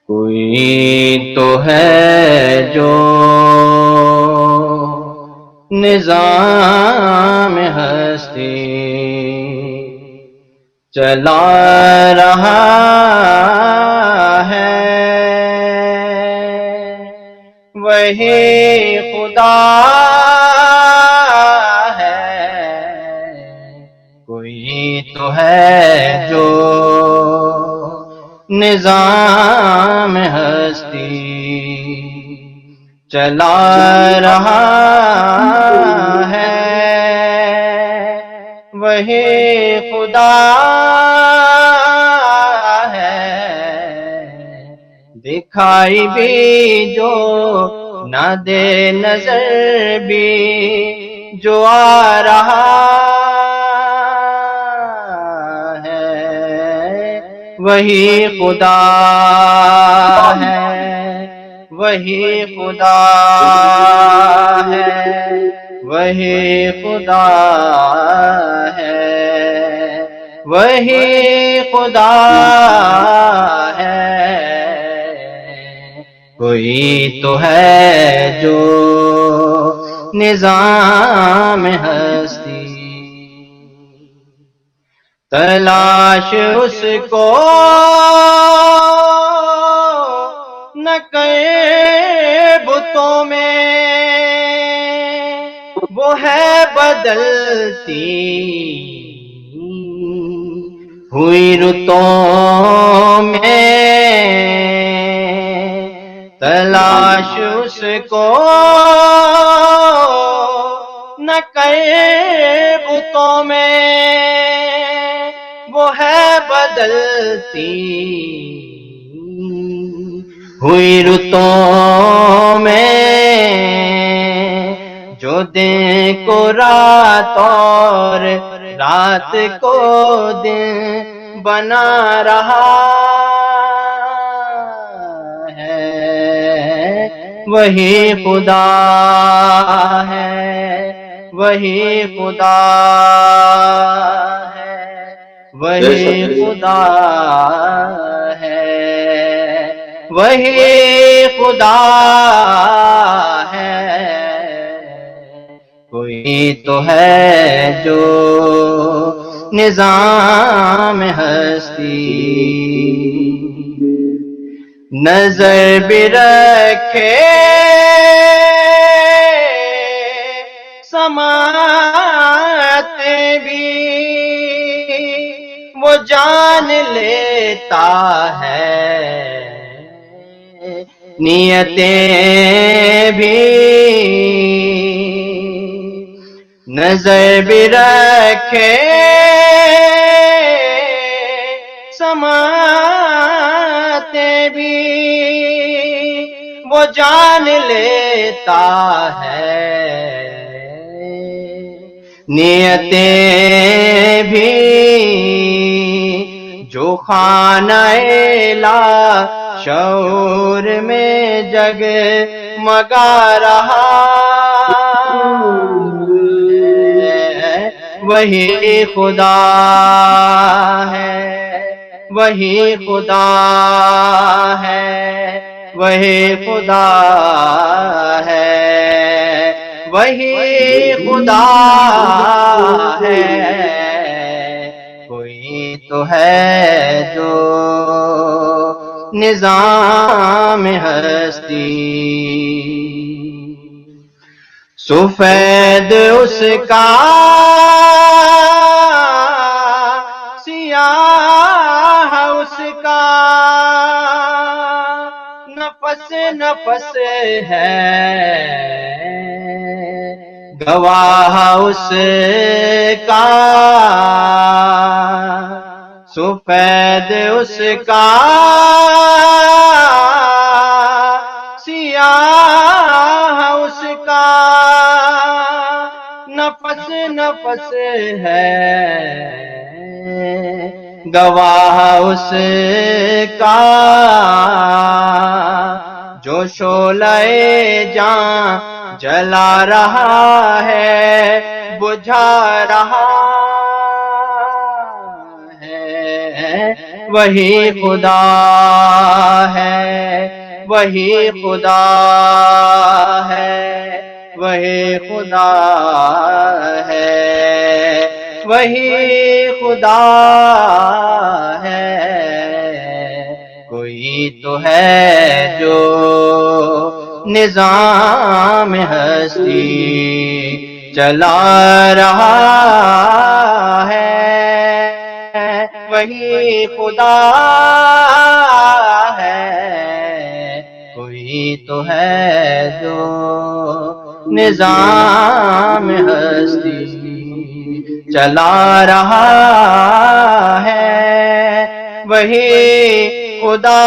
کوئی تو ہے جو نظام ہستی چلا رہا ہے، وہی خدا ہے۔ کوئی تو ہے جو نظام ہستی چلا رہا ہے، وہی خدا ہے۔ دکھائی بھی جو نہ دے نظر بھی جو آ رہا ہے، وہی خدا ہے، وہی خدا ہے، وہی خدا ہے، وہی خدا ہے۔ کوئی تو ہے جو نظام ہستی تلاش اس کو نہ کئے بتوں میں، وہ ہے بدلتی ہوئی رتوں میں۔ تلاش اس کو نہ کئے بتوں میں، وہ ہے بدلتی ہوئی رتوں میں، جو دن کو رات اور رات کو دن بنا رہا ہے، وہی خدا ہے، وہی خدا ہے، وہی خدا ہے، وہی خدا ہے۔ کوئی تو ہے جو نظام ہستی نظر بھی رکھے سماعتیں بھی، وہ جان لیتا ہے نیتیں بھی، نظر بھی رکھے سماعتیں بھی، وہ جان لیتا ہے نیتیں بھی، جو خانہ لا شعور میں جگ مگا رہا ہے، وہی خدا ہے، وہی خدا ہے، وہی خدا ہے، وہی خدا ہے۔ کوئی تو ہے جو نظام ہستی سفید اس کا سیاہ اس کا، نفس نفس ہے گواہ اس کا، سفید اس کا سیاہ اس کا، نفس نفس ہے گواہ اس کا، جو شعلہ جاں جلا رہا ہے بجھا رہا ہے، وہی خدا ہے، وہی خدا ہے، وہی خدا ہے، وہی خدا ہے۔ کوئی تو ہے جو نظام ہستی چلا رہا ہے، وہی خدا ہے۔ کوئی تو ہے جو نظام ہستی چلا رہا ہے، وہی خدا